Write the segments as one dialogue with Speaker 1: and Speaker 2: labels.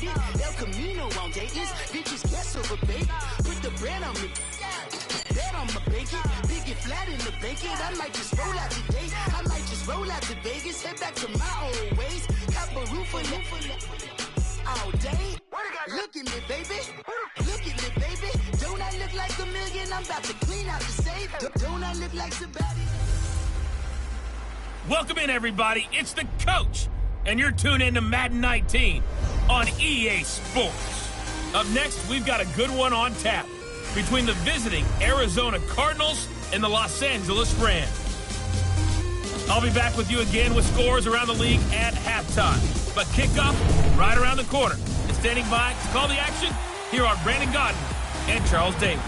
Speaker 1: it. El Camino on Dayton's. Bitches guess over bait. Put the bread on me. Bet on my bacon. Big and flat in the bacon. I might just roll out today. I might just roll out to Vegas. Head back to my old ways. Got a roof on all day. Look at me, baby. Look at me, baby. Don't I look like a million? I'm about to clean out the safe. Don't I look like somebody?
Speaker 2: Welcome in, everybody. It's the coach, and you're tuned in to Madden 19 on EA Sports. Up next, we've got a good one on tap between the visiting Arizona Cardinals and the Los Angeles Rams. I'll be back with you again with scores around the league at halftime. But kickoff right around the corner. And standing by to call the action, here are Brandon Godden and Charles Davis.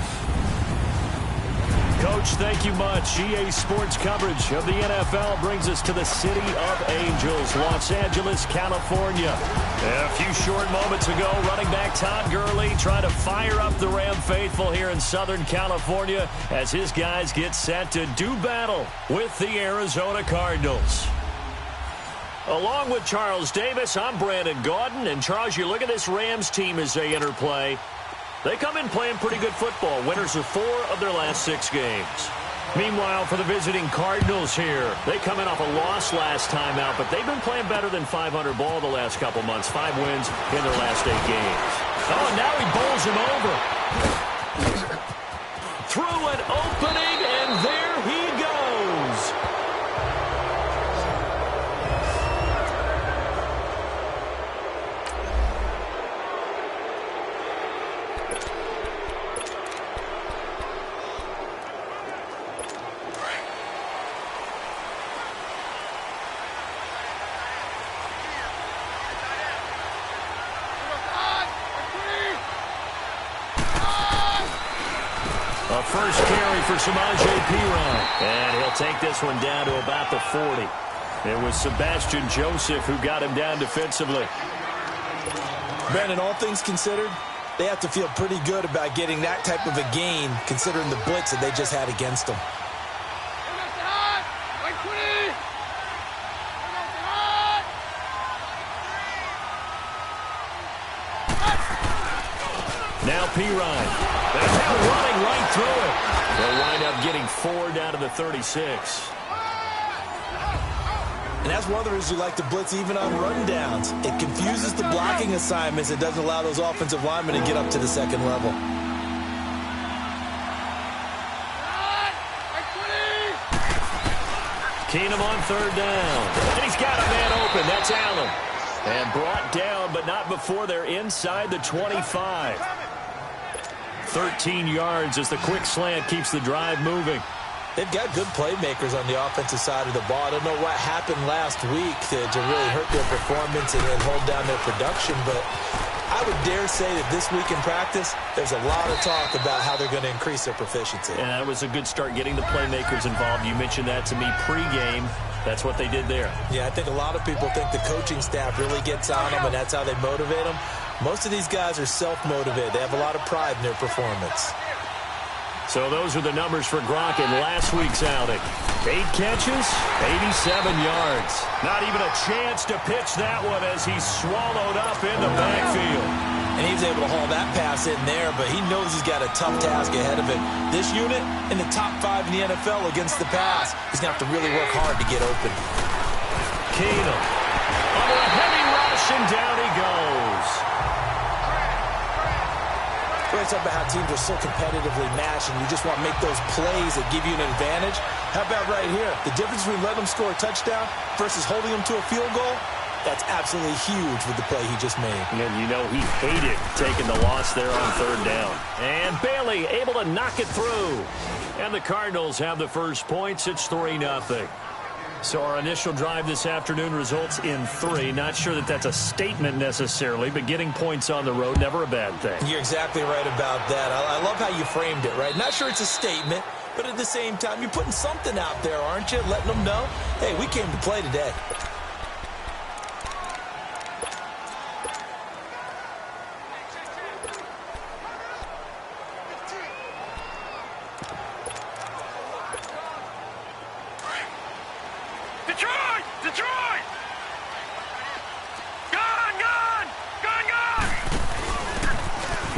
Speaker 3: Coach, thank you much. EA Sports coverage of the NFL brings us to the City of Angels, Los Angeles, California. A few short moments ago, running back Todd Gurley trying to fire up the Ram faithful here in Southern California as his guys get set to do battle with the Arizona Cardinals. Along with Charles Davis, I'm Brandon Gaudin. And Charles, you look at this Rams team as they enter play. They come in playing pretty good football. Winners of 4 of their last 6 games. Meanwhile, for the visiting Cardinals here, they come in off a loss last time out, but they've been playing better than 500 ball the last couple months. 5 wins in their last 8 games. Oh, and now he bowls him over. Through an opening, and there he goes. A first carry for Samaje Perine. And he'll take this one down to about the 40. It was Sebastian Joseph who got him down defensively.
Speaker 4: Brandon, all things considered, they have to feel pretty good about getting that type of a gain considering the blitz that they just had against them.
Speaker 3: Now Perine. That's now running right through it. They'll wind up getting 4 down to the 36.
Speaker 4: And that's one of the reasons you like to blitz even on rundowns. It confuses the blocking assignments. It doesn't allow those offensive linemen to get up to the second level.
Speaker 3: Keenum on 3rd down. And he's got a man open. That's Allen. And brought down, but not before they're inside the 25. 13 yards as the quick slant keeps the drive moving.
Speaker 4: They've got good playmakers on the offensive side of the ball. I don't know what happened last week to really hurt their performance and hold down their production, but I would dare say that this week in practice, there's a lot of talk about how they're going to increase their proficiency.
Speaker 3: And that was a good start getting the playmakers involved. You mentioned that to me pregame. That's what they did there.
Speaker 4: Yeah, I think a lot of people think the coaching staff really gets on them, and that's how they motivate them. Most of these guys are self-motivated. They have a lot of pride in their performance.
Speaker 3: So those are the numbers for Gronk in last week's outing. 8 catches, 87 yards. Not even a chance to pitch that one as he's swallowed up in the backfield.
Speaker 4: And he was able to haul that pass in there, but he knows he's got a tough task ahead of him. This unit in the top 5 in the NFL against the pass. He's going to have to really work hard to get open.
Speaker 3: Keenum under a heavy rush, and down he goes.
Speaker 4: We're talking about how teams are so competitively matched, and you just want to make those plays that give you an advantage. How about right here? The difference between letting them score a touchdown versus holding them to a field goal, that's absolutely huge with the play he just made.
Speaker 3: And you know he hated taking the loss there on 3rd down. And Bailey able to knock it through. And the Cardinals have the first points. It's 3-0. So our initial drive this afternoon results in 3. Not sure that that's a statement necessarily, but getting points on the road, never a bad thing.
Speaker 4: You're exactly right about that. I love how you framed it, right? Not sure it's a statement, but at the same time, you're putting something out there, aren't you? Letting them know, hey, we came to play today.
Speaker 2: Detroit! Gone!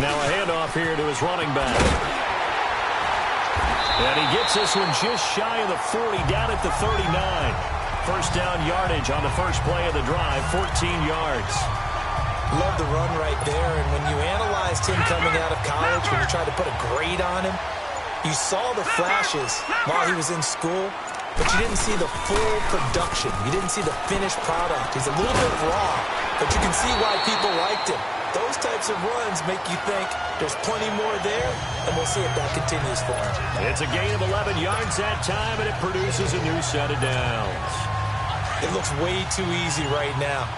Speaker 3: Now a handoff here to his running back. And he gets this one just shy of the 40, down at the 39. First down yardage on the first play of the drive, 14 yards.
Speaker 4: Love the run right there. And when you analyzed him coming out of college, when you tried to put a grade on him, you saw the flashes while he was in school, but you didn't see the full production. You didn't see the finished product. He's a little bit raw, but you can see why people liked him. Those types of runs make you think there's plenty more there, and we'll see if that continues for him.
Speaker 3: It's a gain of 11 yards that time, and it produces a new set of downs.
Speaker 4: It looks way too easy right now.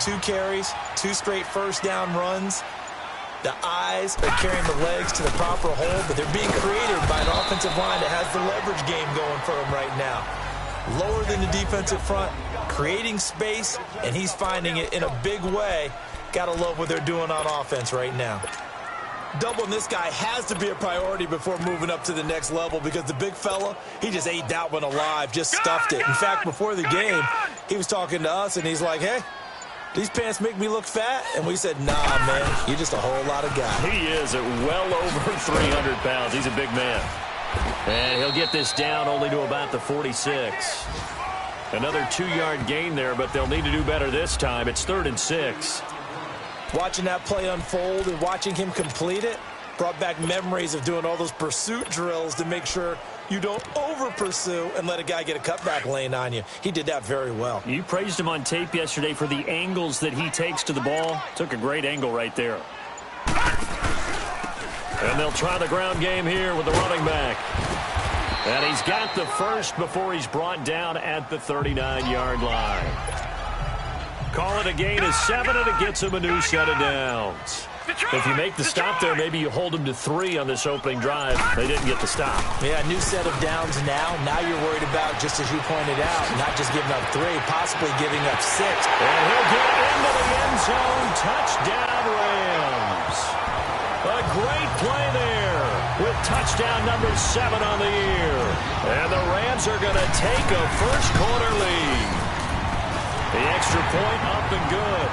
Speaker 4: 2 carries, 2 straight first down runs. The eyes are carrying the legs to the proper hole, but they're being created by an offensive line that has the leverage game going for him right now. Lower than the defensive front, creating space, and he's finding it in a big way. Gotta love what they're doing on offense right now. Doubling this guy has to be a priority before moving up to the next level because the big fella, he just ate that one alive, just stuffed it. In fact, before the game, he was talking to us, and he's like, hey, these pants make me look fat? And we said, nah, man, you're just a whole lot of guy.
Speaker 3: He is at well over 300 pounds. He's a big man. And he'll get this down only to about the 46. Another 2-yard gain there, but they'll need to do better this time. It's 3rd and 6.
Speaker 4: Watching that play unfold and watching him complete it brought back memories of doing all those pursuit drills to make sure you don't over-pursue and let a guy get a cutback lane on you. He did that very well.
Speaker 3: You praised him on tape yesterday for the angles that he takes to the ball. Took a great angle right there. And they'll try the ground game here with the running back. And he's got the first before he's brought down at the 39-yard line. Call it a gain of 7, and it gets him a new set of downs. If you make the stop there, maybe you hold them to 3 on this opening drive. They didn't get the stop.
Speaker 4: Yeah, new set of downs now. Now you're worried about, just as you pointed out, not just giving up 3, possibly giving up 6.
Speaker 3: And he'll get into the end zone. Touchdown, Rams. A great play there with touchdown number 7 on the year. And the Rams are going to take a first-quarter lead. The extra point up and good.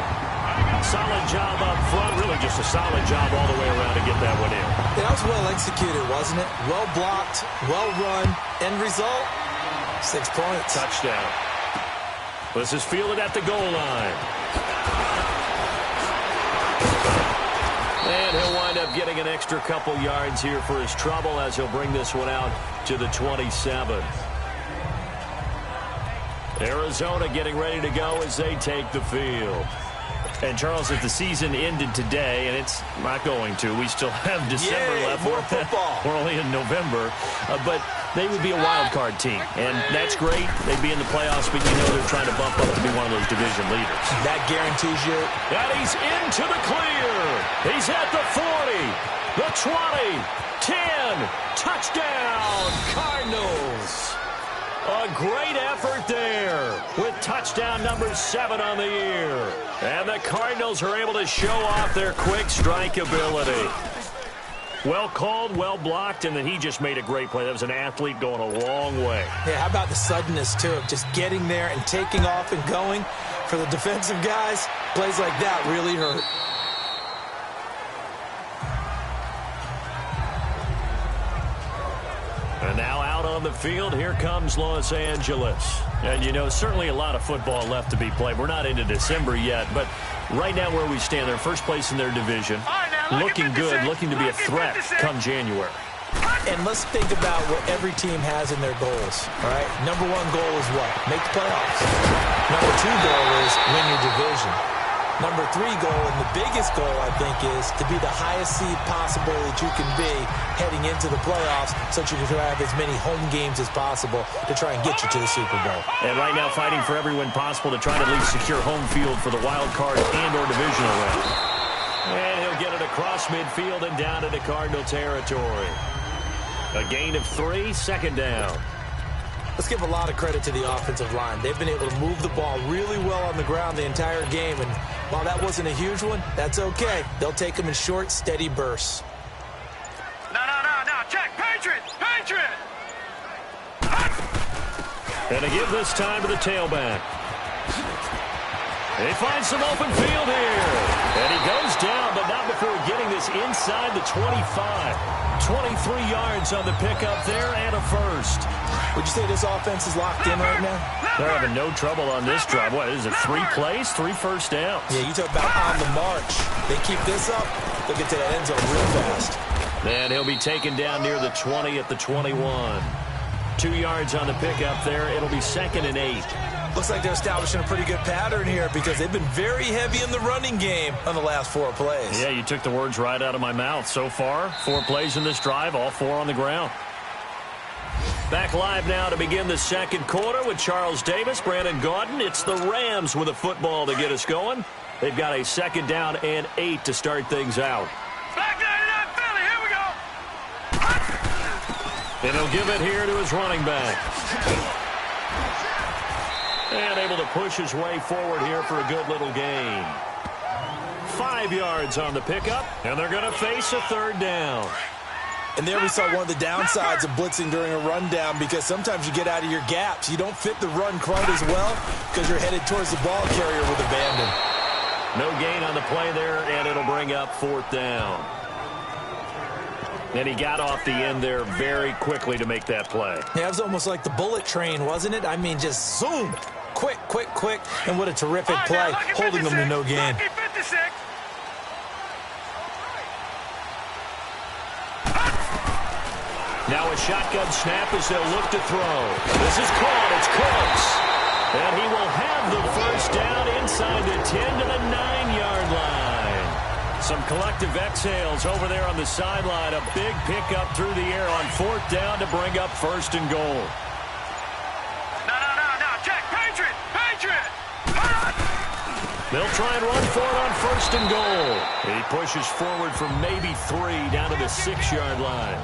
Speaker 3: Solid job up front. Really just a solid job all the way around to get that one in.
Speaker 4: That was well executed, wasn't it? Well blocked, well run. End result, 6 points.
Speaker 3: Touchdown. This is fielded at the goal line. And he'll wind up getting an extra couple yards here for his trouble as he'll bring this one out to the 27. Arizona getting ready to go as they take the field. And, Charles, if the season ended today, and it's not going to, we still have December left.
Speaker 4: More football.
Speaker 3: We're only in November. But they would be a wild card team. And that's great. They'd be in the playoffs, but you know they're trying to bump up to be one of those division leaders.
Speaker 4: That guarantees you.
Speaker 3: And he's into the clear. He's at the 40, the 20, 10. Touchdown, Cardinals. A great effort there with touchdown number 7 on the year. And the Cardinals are able to show off their quick strike ability. Well called, well blocked, and then he just made a great play. That was an athlete going a long way.
Speaker 4: Yeah, how about the suddenness, too, of just getting there and taking off and going? For the defensive guys, plays like that really hurt.
Speaker 3: And now out on the field, here comes Los Angeles. And, you know, certainly a lot of football left to be played. We're not into December yet, but right now where we stand, they're first place in their division. Looking good, looking to be a threat come January.
Speaker 4: And let's think about what every team has in their goals, all right? Number 1 goal is what? Make the playoffs. Number 2 goal is win your division. Number 3 goal, and the biggest goal, I think, is to be the highest seed possible that you can be heading into the playoffs so that you can have as many home games as possible to try and get you to the Super Bowl.
Speaker 3: And right now fighting for every win possible to try to at least secure home field for the wild card and or divisional round. And he'll get it across midfield and down into Cardinal territory. A gain of 3, second down.
Speaker 4: Let's give a lot of credit to the offensive line. They've been able to move the ball really well on the ground the entire game. And while that wasn't a huge one, that's okay. They'll take them in short, steady bursts.
Speaker 5: No. Check. Patriot.
Speaker 3: And to give this time to the tailback. He finds some open field here. And he goes down, but not before getting the is inside the 25. 23 yards on the pickup there and a first.
Speaker 4: Would you say this offense is locked in right now?
Speaker 3: They're having no trouble on this drive. What is it, 3 plays, 3 first downs?
Speaker 4: Yeah, you talk about on the march. They keep this up, they'll get to that end zone real fast.
Speaker 3: And he'll be taken down near the 20 at the 21. 2 yards on the pickup there. It'll be 2nd and 8.
Speaker 4: Looks like they're establishing a pretty good pattern here because they've been very heavy in the running game on the last 4 plays.
Speaker 3: Yeah, you took the words right out of my mouth. So far, 4 plays in this drive, all 4 on the ground. Back live now to begin the second quarter with Charles Davis, Brandon Gaudin. It's the Rams with a football to get us going. They've got a 2nd down and 8 to start things out.
Speaker 5: Back 99 Philly, here we go.
Speaker 3: And he'll give it here to his running back. And able to push his way forward here for a good little gain. 5 yards on the pickup, and they're going to face a 3rd down.
Speaker 4: And there we saw one of the downsides of blitzing during a rundown because sometimes you get out of your gaps. You don't fit the run quite as well because you're headed towards the ball carrier with abandon.
Speaker 3: No gain on the play there, and it'll bring up 4th down. And he got off the end there very quickly to make that play.
Speaker 4: Yeah, it was almost like the bullet train, wasn't it? I mean, just zoom. Quick, quick, quick. And what a terrific play, holding them to no gain.
Speaker 3: Now a shotgun snap as they'll look to throw. This is caught. It's close. And he will have the first down inside the 10 to the 9-yard line. Some collective exhales over there on the sideline. A big pickup through the air on 4th down to bring up 1st and goal.
Speaker 5: No. Check. Patriot.
Speaker 3: They'll try and run for it on 1st and goal. He pushes forward for maybe 3 down to the 6-yard line.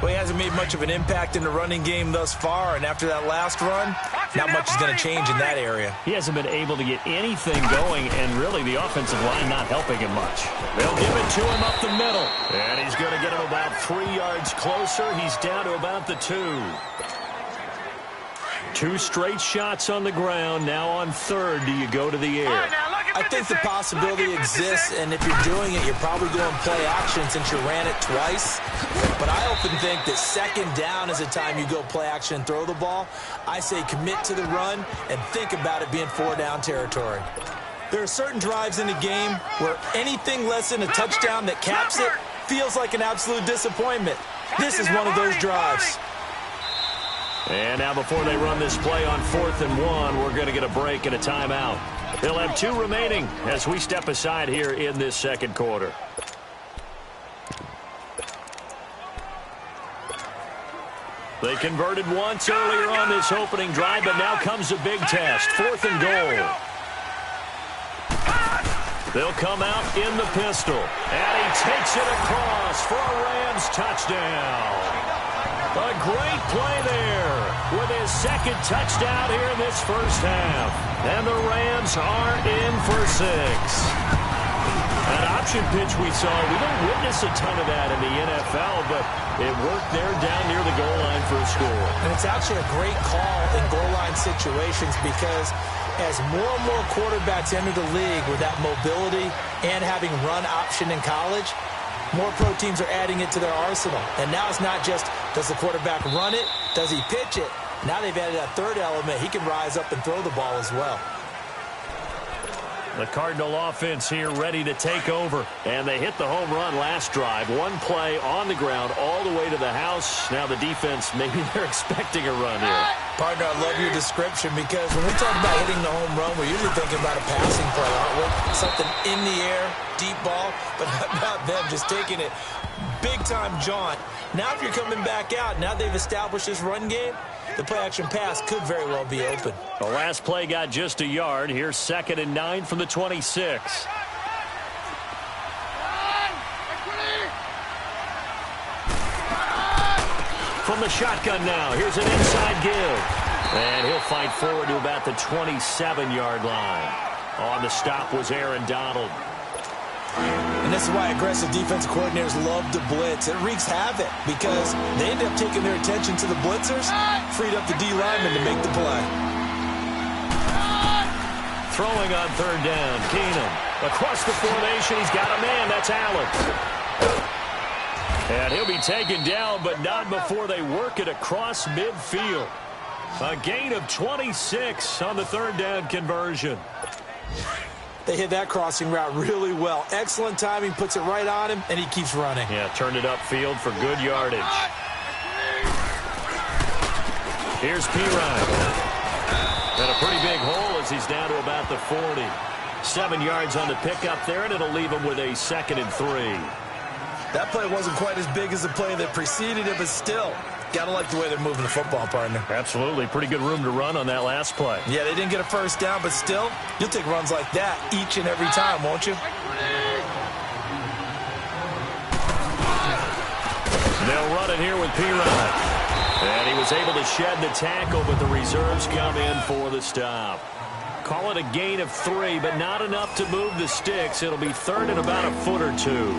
Speaker 4: Well, he hasn't made much of an impact in the running game thus far, and after that last run, not much is going to change in that area.
Speaker 3: He hasn't been able to get anything going, and really the offensive line not helping him much. They'll give it to him up the middle, and he's going to get him about 3 yards closer. He's down to about the 2. 2 straight shots on the ground. Now on 3rd, do you go to the air?
Speaker 4: I think the possibility exists, and if you're doing it, you're probably going play action since you ran it twice. But I often think that 2nd down is the time you go play action and throw the ball. I say commit to the run and think about it being 4-down territory. There are certain drives in the game where anything less than a touchdown that caps it feels like an absolute disappointment. This is one of those drives.
Speaker 3: And now before they run this play on 4th and 1, we're going to get a break and a timeout. They'll have 2 remaining as we step aside here in this second quarter. They converted once earlier on this opening drive, but now comes a big test. 4th and goal. They'll come out in the pistol. And he takes it across for a Rams touchdown. A great play there with his 2nd touchdown here in this first half. And the Rams are in for 6. That option pitch we saw, we don't witness a ton of that in the NFL, but it worked there down near the goal line for a score.
Speaker 4: And it's actually a great call in goal line situations because as more and more quarterbacks enter the league with that mobility and having run option in college, more pro teams are adding it to their arsenal. And now it's not just, does the quarterback run it? Does he pitch it? Now they've added a 3rd element. He can rise up and throw the ball as well.
Speaker 3: The Cardinal offense here ready to take over. And they hit the home run last drive. 1 play on the ground all the way to the house. Now the defense, maybe they're expecting a run here.
Speaker 4: Partner, I love your description because when we talk about hitting the home run, we're usually thinking about a passing play, aren't we? Something in the air, deep ball, but how about them just taking it big-time jaunt. Now if you're coming back out, now they've established this run game, the play-action pass could very well be open.
Speaker 3: The last play got just a yard. Here's 2nd and 9 from the 26. From the shotgun now, here's an inside give. And he'll fight forward to about the 27-yard line. On the stop was Aaron Donald.
Speaker 4: And this is why aggressive defensive coordinators love to blitz. It wreaks havoc because they end up taking their attention to the blitzers, freed up the D lineman to make the play.
Speaker 3: Throwing on third down, Keenum. Across the formation, he's got a man. That's Allen. And he'll be taken down, but not before they work it across midfield. A gain of 26 on the third down conversion.
Speaker 4: They hit that crossing route really well. Excellent timing, puts it right on him, and he keeps running.
Speaker 3: Yeah, turned it upfield for good yardage. Here's Pirine. And a pretty big hole as he's down to about the 40. 7 yards on the pickup there, and it'll leave him with a 2nd and 3.
Speaker 4: That play wasn't quite as big as the play that preceded it, but still, got to like the way they're moving the football, partner.
Speaker 3: Absolutely. Pretty good room to run on that last play.
Speaker 4: Yeah, they didn't get a first down, but still, you'll take runs like that each and every time, won't you?
Speaker 3: They'll run it here with Pirine. And he was able to shed the tackle, but the reserves come in for the stop. Call it a gain of 3, but not enough to move the sticks. It'll be 3rd and about a foot or 2.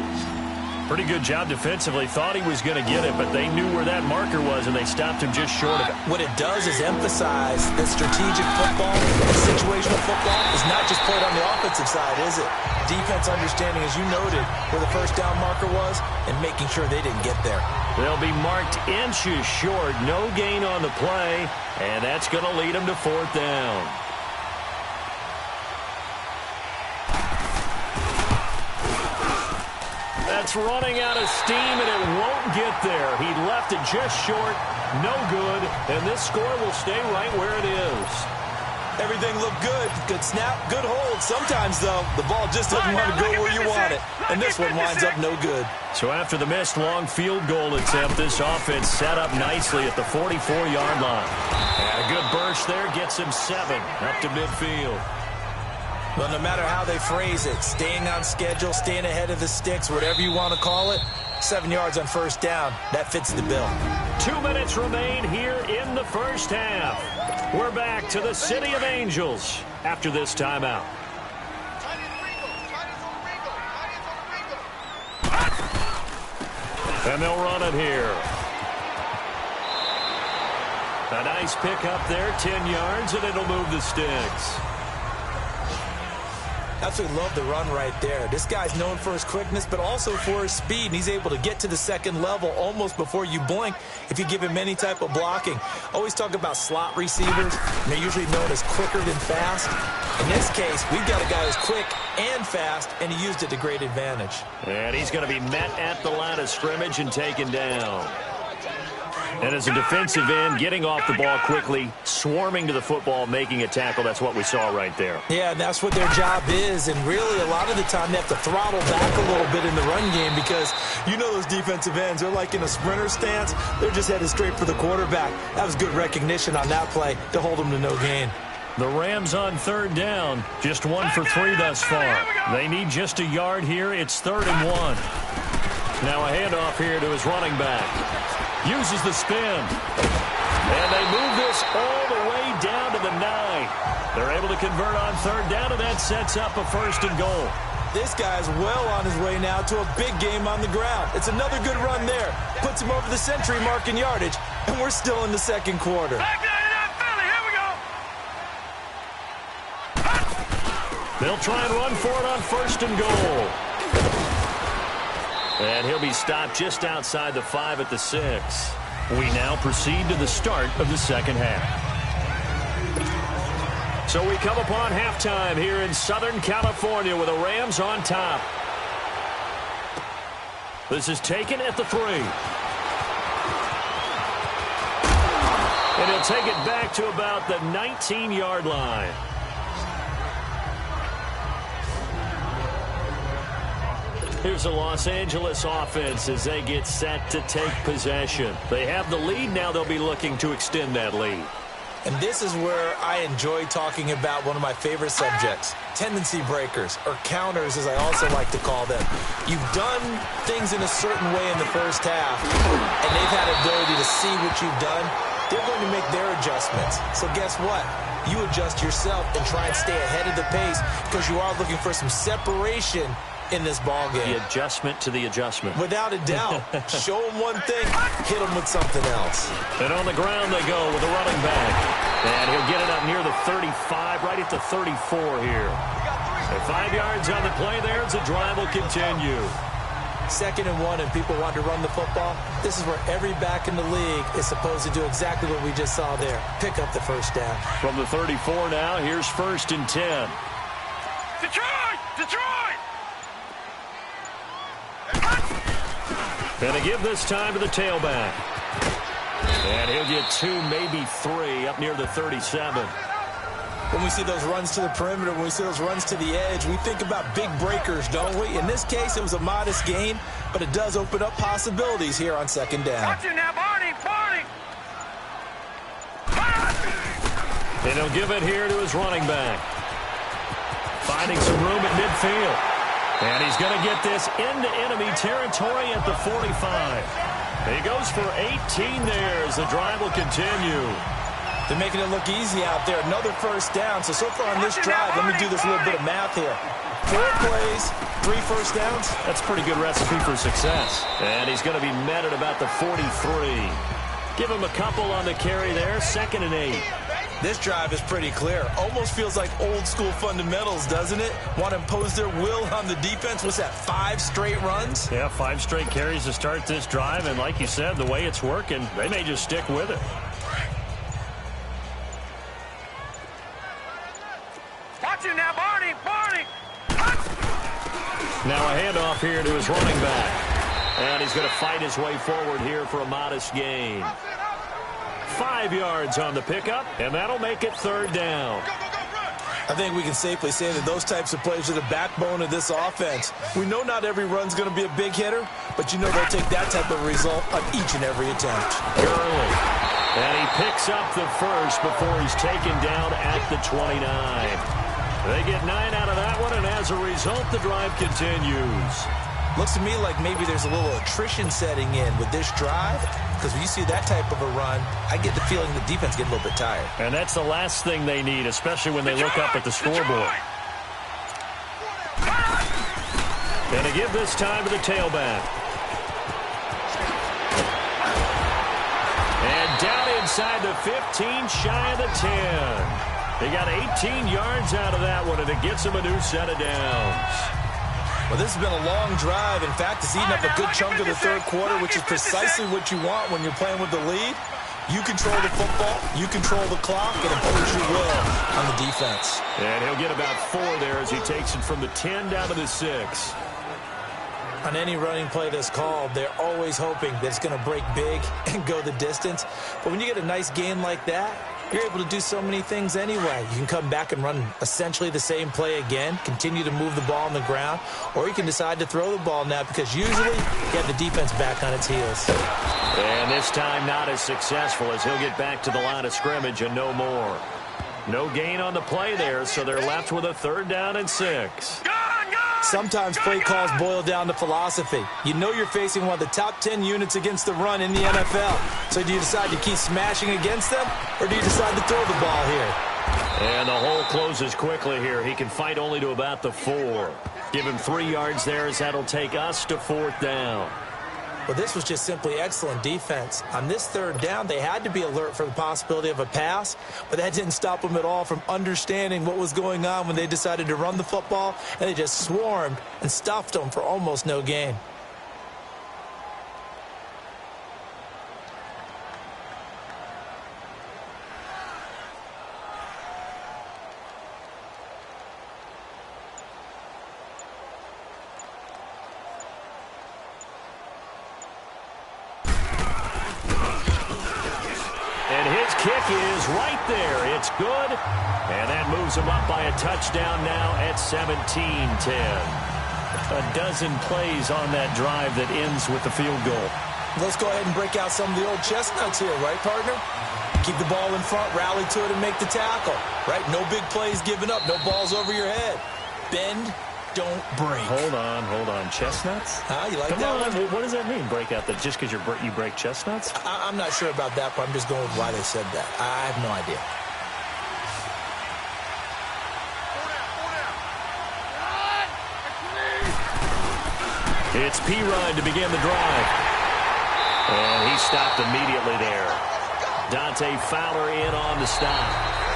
Speaker 3: Pretty good job defensively. Thought he was going to get it, but they knew where that marker was, and they stopped him just short of it.
Speaker 4: What it does is emphasize that strategic football and situational football is not just played on the offensive side, is it? Defense understanding, as you noted, where the first down marker was and making sure they didn't get there.
Speaker 3: They'll be marked inches short. No gain on the play, and that's going to lead them to 4th down. That's running out of steam, and it won't get there. He left it just short, no good, and this score will stay right where it is.
Speaker 4: Everything looked good. Good snap, good hold. Sometimes, though, the ball just doesn't want to go where you want it, and this one winds up no good.
Speaker 3: So after the missed long field goal attempt, this offense set up nicely at the 44-yard line. And a good burst there gets him 7 up to midfield.
Speaker 4: Well, no matter how they phrase it, staying on schedule, staying ahead of the sticks, whatever you want to call it, 7 yards on first down, that fits the bill.
Speaker 3: 2 minutes remain here in the first half. We're back to the City of Angels after this timeout. And they'll run it here. A nice pick up there, 10 yards, and it'll move the sticks.
Speaker 4: Absolutely love the run right there. This guy's known for his quickness, but also for his speed, and he's able to get to the second level almost before you blink if you give him any type of blocking. Always talk about slot receivers, and they're usually known as quicker than fast. In this case, we've got a guy who's quick and fast, and he used it to great advantage.
Speaker 3: And he's going to be met at the line of scrimmage and taken down. And as a defensive end, getting off the ball quickly, swarming to the football, making a tackle, that's what we saw right there.
Speaker 4: Yeah, and that's what their job is. And really, a lot of the time, they have to throttle back a little bit in the run game because you know those defensive ends, they're like in a sprinter stance. They're just headed straight for the quarterback. That was good recognition on that play to hold them to no gain.
Speaker 3: The Rams on third down, just 1 for 3 thus far. They need just a yard here. It's 3rd and 1. Now a handoff here to his running back. Uses the spin. And they move this all the way down to the 9. They're able to convert on third down, and that sets up a 1st and goal.
Speaker 4: This guy's well on his way now to a big game on the ground. It's another good run there. Puts him over the century mark in yardage, and we're still in the second quarter.
Speaker 5: Back line it up, Philly. Here we go.
Speaker 3: They'll try and run for it on 1st and goal. And he'll be stopped just outside the 5 at the 6. We now proceed to the start of the second half. So we come upon halftime here in Southern California with the Rams on top. This is taken at the 3. And he'll take it back to about the 19-yard line. Here's the Los Angeles offense as they get set to take possession. They have the lead. Now they'll be looking to extend that lead.
Speaker 4: And this is where I enjoy talking about one of my favorite subjects, tendency breakers, or counters as I also like to call them. You've done things in a certain way in the first half, and they've had the ability to see what you've done. They're going to make their adjustments. So guess what? You adjust yourself and try and stay ahead of the pace because you are looking for some separation in this ball game.
Speaker 3: The adjustment to the adjustment.
Speaker 4: Without a doubt. Show them one thing, hit them with something else.
Speaker 3: And on the ground they go with the running back. And he'll get it up near the 35, right at the 34 here. So 5 yards on the play there as the drive will continue.
Speaker 4: 2nd and 1, and people want to run the football. This is where every back in the league is supposed to do exactly what we just saw there. Pick up the first down.
Speaker 3: From the 34 now, here's 1st and 10.
Speaker 5: Detroit! Detroit!
Speaker 3: And they give this time to the tailback. And he'll get 2, maybe 3 up near the 37.
Speaker 4: When we see those runs to the perimeter, when we see those runs to the edge, we think about big breakers, don't we? In this case, it was a modest gain, but it does open up possibilities here on 2nd down.
Speaker 5: Watch it now, Barney! Barney!
Speaker 3: And he'll give it here to his running back. Finding some room at midfield. And he's going to get this into enemy territory at the 45. He goes for 18 there as the drive will continue.
Speaker 4: They're making it look easy out there. Another first down. So far on this drive, let me do this little bit of math here. 4 plays, 3 first downs.
Speaker 3: That's a pretty good recipe for success. And he's going to be met at about the 43. Give him a couple on the carry there. 2nd and 8.
Speaker 4: This drive is pretty clear. Almost feels like old school fundamentals, doesn't it? Want to impose their will on the defense. What's that, 5 straight runs?
Speaker 3: Yeah, 5 straight carries to start this drive. And like you said, the way it's working, they may just stick with it.
Speaker 5: Watch it now, Barney! Barney!
Speaker 3: Now a handoff here to his running back. And he's going to fight his way forward here for a modest gain. 5 yards on the pickup, and that'll make it 3rd down.
Speaker 4: I think we can safely say that those types of plays are the backbone of this offense. We know not every run's going to be a big hitter, but you know they'll take that type of result on each and every attempt.
Speaker 3: Gurley. And he picks up the first before he's taken down at the 29. They get 9 out of that one, and as a result, the drive continues.
Speaker 4: Looks to me like maybe there's a little attrition setting in with this drive, because when you see that type of a run, I get the feeling the defense gets a little bit tired.
Speaker 3: And that's the last thing they need, especially when they look up at the scoreboard. And they give this time to the tailback. And down inside the 15, shy of the 10. They got 18 yards out of that one, and it gets them a new set of downs.
Speaker 4: Well, this has been a long drive. In fact, it's eaten up a good chunk of the 3rd quarter, which is precisely what you want when you're playing with the lead. You control the football, you control the clock, and impose your will on the defense.
Speaker 3: And he'll get about 4 there as he takes it from the 10 down to the 6.
Speaker 4: On any running play that's called, they're always hoping that it's going to break big and go the distance. But when you get a nice gain like that, you're able to do so many things anyway. You can come back and run essentially the same play again, continue to move the ball on the ground, or you can decide to throw the ball now because usually you have the defense back on its heels.
Speaker 3: And this time not as successful as he'll get back to the line of scrimmage and no more. No gain on the play there, so they're left with a 3rd down and 6.
Speaker 4: Sometimes play calls boil down to philosophy. You know you're facing one of the top 10 units against the run in the NFL. So do you decide to keep smashing against them, or do you decide to throw the ball here?
Speaker 3: And the hole closes quickly here. He can fight only to about the 4. Give him 3 yards there as that'll take us to 4th down.
Speaker 4: Well, this was just simply excellent defense. On this 3rd down, they had to be alert for the possibility of a pass, but that didn't stop them at all from understanding what was going on when they decided to run the football, and they just swarmed and stuffed them for almost no gain.
Speaker 3: Kick is right there. It's good. And that moves them up by a touchdown now at 17-10. A dozen plays on that drive that ends with the field goal.
Speaker 4: Let's go ahead and break out some of the old chestnuts here, right, partner? Keep the ball in front, rally to it, and make the tackle, right? No big plays given up, no balls over your head. Bend, don't break.
Speaker 3: Hold on. Chestnuts?
Speaker 4: You like
Speaker 3: Come
Speaker 4: that
Speaker 3: on.
Speaker 4: one?
Speaker 3: What does that mean, break out? That just because you break chestnuts?
Speaker 4: I'm not sure about that, but I'm just going with why they said that. I have no idea.
Speaker 3: It's P-Run to begin the drive. And he stopped immediately there. Dante Fowler in on the stop.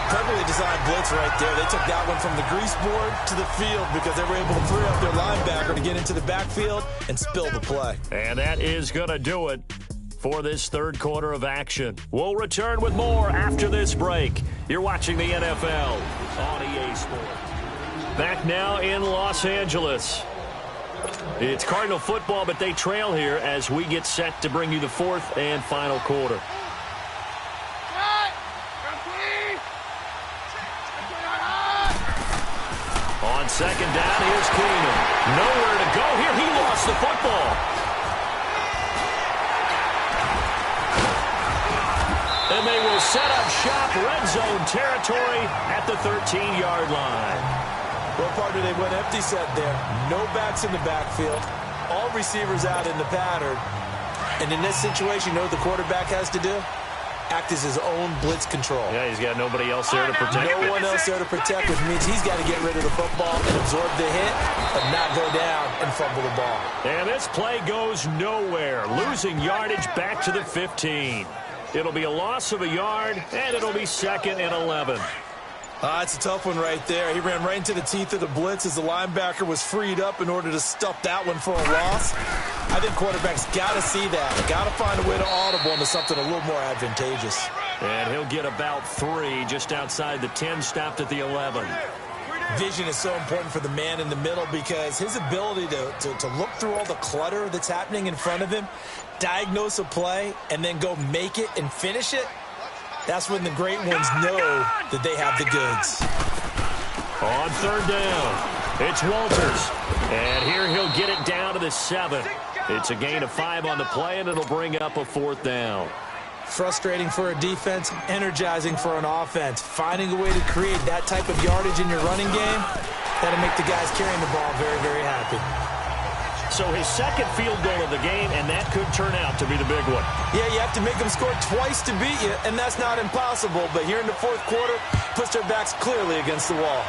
Speaker 4: Perfectly designed blitz right there. They took that one from the grease board to the field because they were able to free up their linebacker to get into the backfield and spill the play.
Speaker 3: And that is going to do it for this third quarter of action. We'll return with more after this break. You're watching the NFL on EA Sports. Back now in Los Angeles. It's Cardinal football, but they trail here as we get set to bring you the fourth and final quarter. On second down, here's Keenum. Nowhere to go here. He lost the football. And they will set up shop, red zone territory at the 13-yard line.
Speaker 4: Well, partner, they went empty set there. No backs in the backfield. All receivers out in the pattern. And in this situation, you know what the quarterback has to do? Act as his own blitz control.
Speaker 3: Yeah, he's got nobody else there to protect.
Speaker 4: No one else there to protect, which means he's got to get rid of the football and absorb the hit, but not go down and fumble the ball.
Speaker 3: And this play goes nowhere, losing yardage back to the 15. It'll be a loss of a yard, and it'll be 2nd and 11.
Speaker 4: It's a tough one right there. He ran right into the teeth of the blitz as the linebacker was freed up in order to stuff that one for a loss. I think quarterbacks got to see that. Got to find a way to audible into something a little more advantageous.
Speaker 3: And he'll get about 3 just outside the 10, stopped at the 11.
Speaker 4: Vision is so important for the man in the middle because his ability to look through all the clutter that's happening in front of him, diagnose a play, and then go make it and finish it, that's when the great ones know that they have the goods.
Speaker 3: On third down, it's Walters. And here he'll get it down to the 7. It's a gain of 5 on the play, and it'll bring up a 4th down.
Speaker 4: Frustrating for a defense, energizing for an offense. Finding a way to create that type of yardage in your running game, that'll make the guys carrying the ball very, very happy.
Speaker 3: So his second field goal of the game, and that could turn out to be the big one.
Speaker 4: Yeah, you have to make them score twice to beat you, and that's not impossible. But here in the fourth quarter, puts their backs clearly against the wall.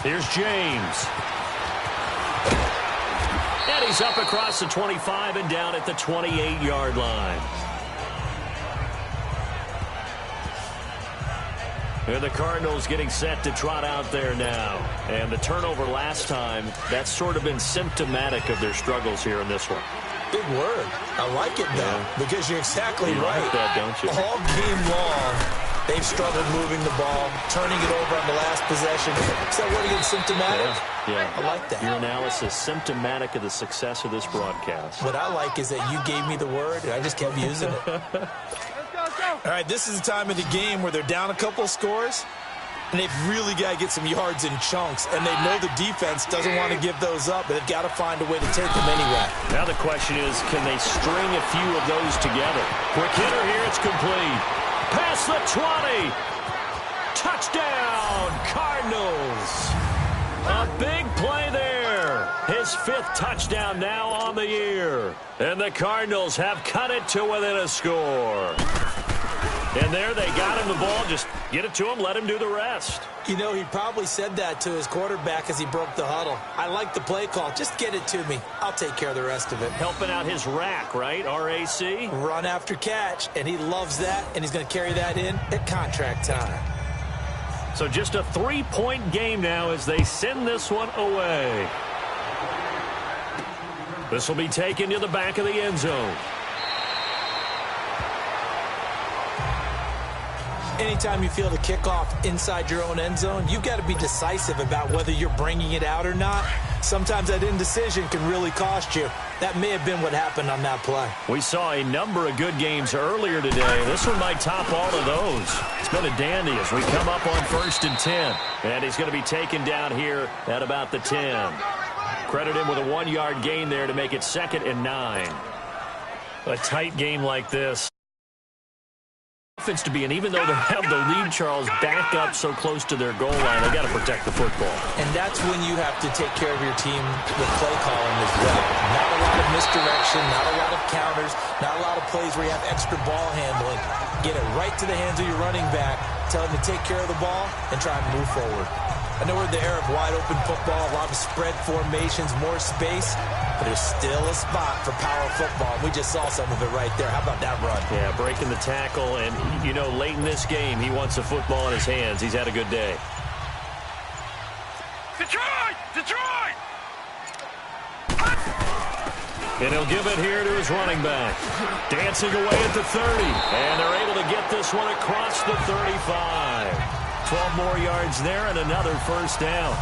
Speaker 3: Here's James. And he's up across the 25 and down at the 28-yard line. And the Cardinals getting set to trot out there now. And the turnover last time, that's sort of been symptomatic of their struggles here in this one.
Speaker 4: Big word. I like it, though, because you're exactly right.
Speaker 3: Like that, don't you?
Speaker 4: All game long, they've struggled moving the ball, turning it over on the last possession. Is that what is symptomatic?
Speaker 3: Yeah.
Speaker 4: I like that.
Speaker 3: Your analysis symptomatic of the success of this broadcast.
Speaker 4: What I like is that you gave me the word, and I just kept using it. All right, this is the time of the game where they're down a couple of scores, and they've really got to get some yards in chunks, and they know the defense doesn't want to give those up, but they've got to find a way to take them anyway.
Speaker 3: Now the question is, can they string a few of those together? Quick hitter here, it's complete. Past the 20. Touchdown, Cardinals. A big play there. His 5th touchdown now on the year. And the Cardinals have cut it to within a score. And there they got him the ball. Just get it to him, let him do the rest.
Speaker 4: You know, he probably said that to his quarterback as he broke the huddle. I like the play call. Just get it to me. I'll take care of the rest of it.
Speaker 3: Helping out his rack, right? RAC?
Speaker 4: Run after catch, and he loves that, and he's going to carry that in at contract time.
Speaker 3: So just a 3-point game now as they send this one away. This will be taken to the back of the end zone.
Speaker 4: Anytime you feel the kickoff inside your own end zone, you've got to be decisive about whether you're bringing it out or not. Sometimes that indecision can really cost you. That may have been what happened on that play.
Speaker 3: We saw a number of good games earlier today. This one might top all of those. It's been a dandy as we come up on 1st and 10. And he's going to be taken down here at about the 10. Credit him with a 1-yard gain there to make it 2nd and 9. A tight game like this. Offense to be, and even though they have the lead, Charles, back up so close to their goal line, they got to protect the football.
Speaker 4: And that's when you have to take care of your team with play calling as well. Not a lot of misdirection, not a lot of counters, not a lot of plays where you have extra ball handling. Get it right to the hands of your running back, tell him to take care of the ball, and try and move forward. I know we're in the era of wide-open football, a lot of spread formations, more space, but there's still a spot for power football. We just saw some of it right there. How about that run?
Speaker 3: Yeah, breaking the tackle, and, you know, late in this game, he wants the football in his hands. He's had a good day.
Speaker 5: Detroit! Detroit!
Speaker 3: And he'll give it here to his running back. Dancing away at the 30. And they're able to get this one across the 35. 12 more yards there and another first down.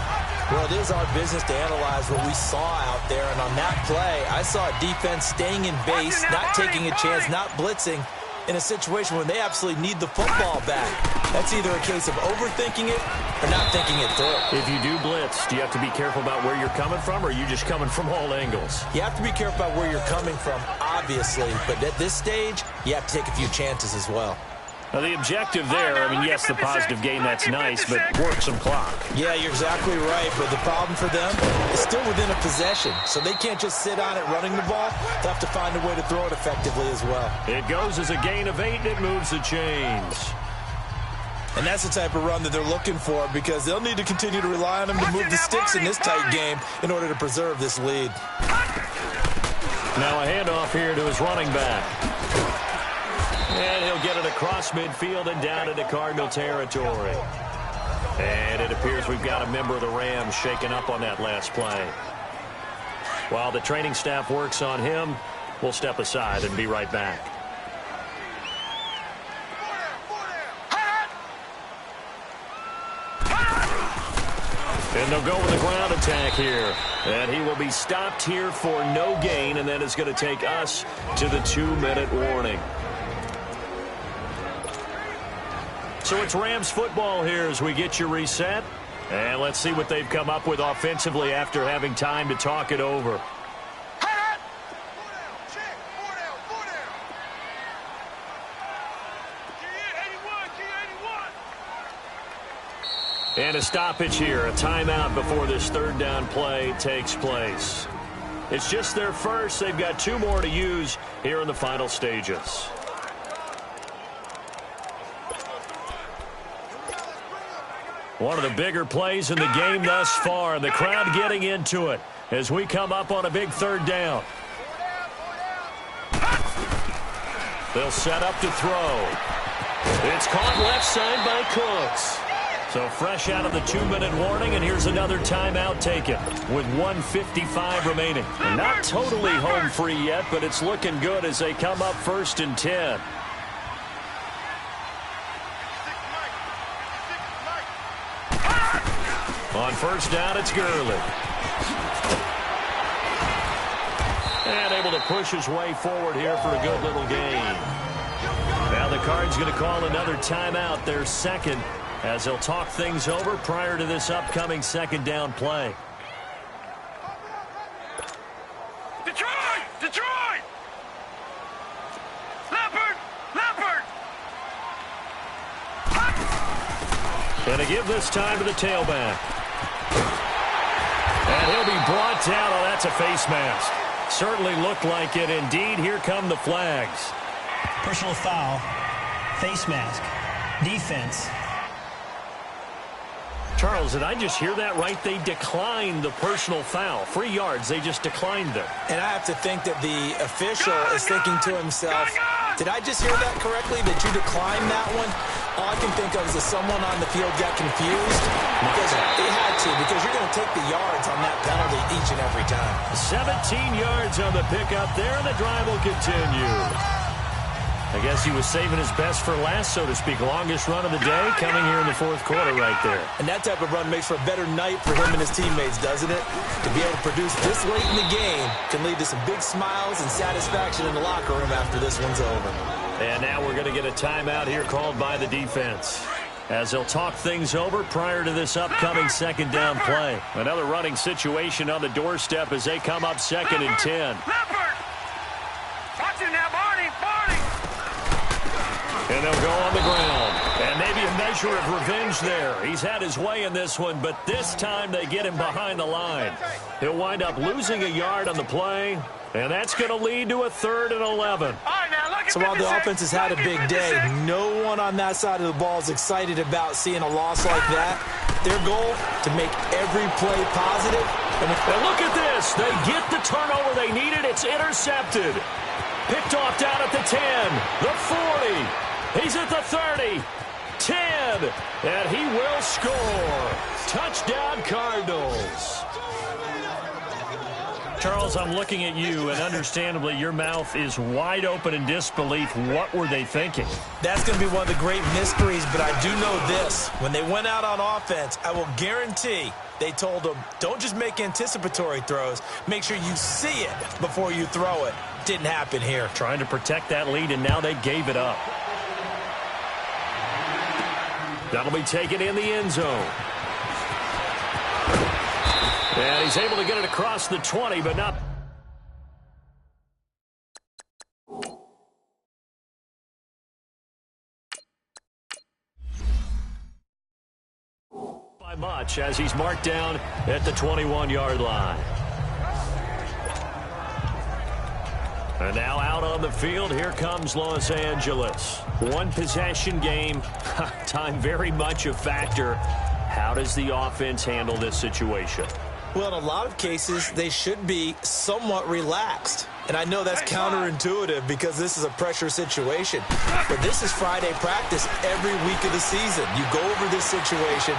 Speaker 4: Well, it is our business to analyze what we saw out there. And on that play, I saw a defense staying in base, not taking a chance, not blitzing in a situation where they absolutely need the football back. That's either a case of overthinking it or not thinking it through.
Speaker 3: If you do blitz, do you have to be careful about where you're coming from, or are you just coming from all angles?
Speaker 4: You have to be careful about where you're coming from, obviously. But at this stage, you have to take a few chances as well.
Speaker 3: Now, the objective there, I mean, yes, the positive gain, that's nice, but work some clock.
Speaker 4: Yeah, you're exactly right, but the problem for them is still within a possession, so they can't just sit on it running the ball. They'll have to find a way to throw it effectively as well.
Speaker 3: It goes as a gain of 8, and it moves the chains.
Speaker 4: And that's the type of run that they're looking for, because they'll need to continue to rely on them to move the sticks in this tight game in order to preserve this lead.
Speaker 3: Now a handoff here to his running back. And he'll get it across midfield and down into Cardinal territory. And it appears we've got a member of the Rams shaken up on that last play. While the training staff works on him, we'll step aside and be right back. And they'll go with the ground attack here. And he will be stopped here for no gain, and then it's going to take us to the 2-minute warning. So it's Rams football here as we get you reset. And let's see what they've come up with offensively after having time to talk it over. And a stoppage here, a timeout before this third down play takes place. It's just their first. They've got 2 more to use here in the final stages. One of the bigger plays in the game thus far. The crowd getting into it as we come up on a big third down. They'll set up to throw. It's caught left side by Cooks. So fresh out of the 2-minute warning, and here's another timeout taken with 1:55 remaining. And not totally home free yet, but it's looking good as they come up 1st and 10. On first down, it's Gurley. And able to push his way forward here for a good little gain. Now the Cards going to call another timeout, their second, as they'll talk things over prior to this upcoming second down play.
Speaker 5: Detroit! Detroit! Leopard! Leopard!
Speaker 3: And to give this time to the tailback. And he'll be brought down. Oh, that's a face mask. Certainly looked like it. Indeed, here come the flags.
Speaker 6: Personal foul, face mask, defense.
Speaker 3: Charles, did I just hear that right? They declined the personal foul. 3 yards, they just declined it.
Speaker 4: And I have to think that the official is thinking to himself, did I just hear that correctly, that you declined that one? All I can think of is that someone on the field got confused because they had to, because you're going to take the yards on that penalty each and every time.
Speaker 3: 17 yards on the pickup there, and the drive will continue. I guess he was saving his best for last, so to speak. Longest run of the day coming here in the 4th quarter right there.
Speaker 4: And that type of run makes for a better night for him and his teammates, doesn't it? To be able to produce this late in the game can lead to some big smiles and satisfaction in the locker room after this one's over.
Speaker 3: And now we're going to get a timeout here called by the defense, as they'll talk things over prior to this upcoming second down play. Another running situation on the doorstep as they come up 2nd and 10.
Speaker 5: Leopard! Watch it now, Barney! Barney!
Speaker 3: And they'll go on the ground. And maybe a measure of revenge there. He's had his way in this one, but this time they get him behind the line. He'll wind up losing a yard on the play, and that's going to lead to a 3rd and 11.
Speaker 4: So while the offense has had a big day, no one on that side of the ball is excited about seeing a loss like that. Their goal, to make every play positive.
Speaker 3: And look at this. They get the turnover they needed. It's intercepted. Picked off down at the 10, the 40. He's at the 30, 10, and he will score. Touchdown, Cardinals. Charles, I'm looking at you, and understandably, your mouth is wide open in disbelief. What were they thinking?
Speaker 4: That's going to be one of the great mysteries, but I do know this. When they went out on offense, I will guarantee they told them, don't just make anticipatory throws. Make sure you see it before you throw it. Didn't happen here.
Speaker 3: Trying to protect that lead, and now they gave it up. That'll be taken in the end zone. And he's able to get it across the 20, but not by much as he's marked down at the 21-yard line. And now out on the field, here comes Los Angeles. One possession game, time very much a factor. How does the offense handle this situation?
Speaker 4: Well, in a lot of cases, they should be somewhat relaxed. And I know that's counterintuitive because this is a pressure situation. But this is Friday practice every week of the season. You go over this situation,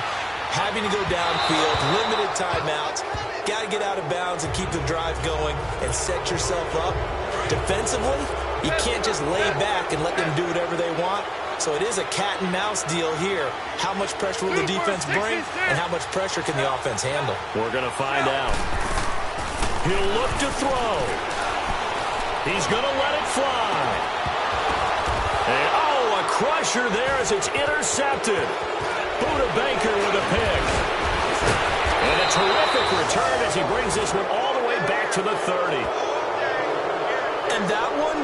Speaker 4: having to go downfield, limited timeouts, got to get out of bounds and keep the drive going and set yourself up. Defensively, you can't just lay back and let them do whatever they want. So it is a cat-and-mouse deal here. How much pressure will the defense bring, and how much pressure can the offense handle?
Speaker 3: We're going to find out. He'll look to throw. He's going to let it fly. And, a crusher there as it's intercepted. Buda Baker with a pick. And a terrific return as he brings this one all the way back to the 30.
Speaker 4: And that one...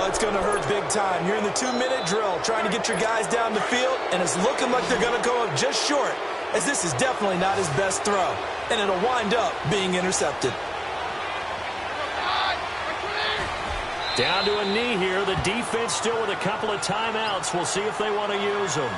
Speaker 4: it's going to hurt big time. You're in the 2-minute drill trying to get your guys down the field, and it's looking like they're going to go up just short, as this is definitely not his best throw, and it'll wind up being intercepted.
Speaker 3: Down to a knee here. The defense still with a couple of timeouts. We'll see if they want to use them.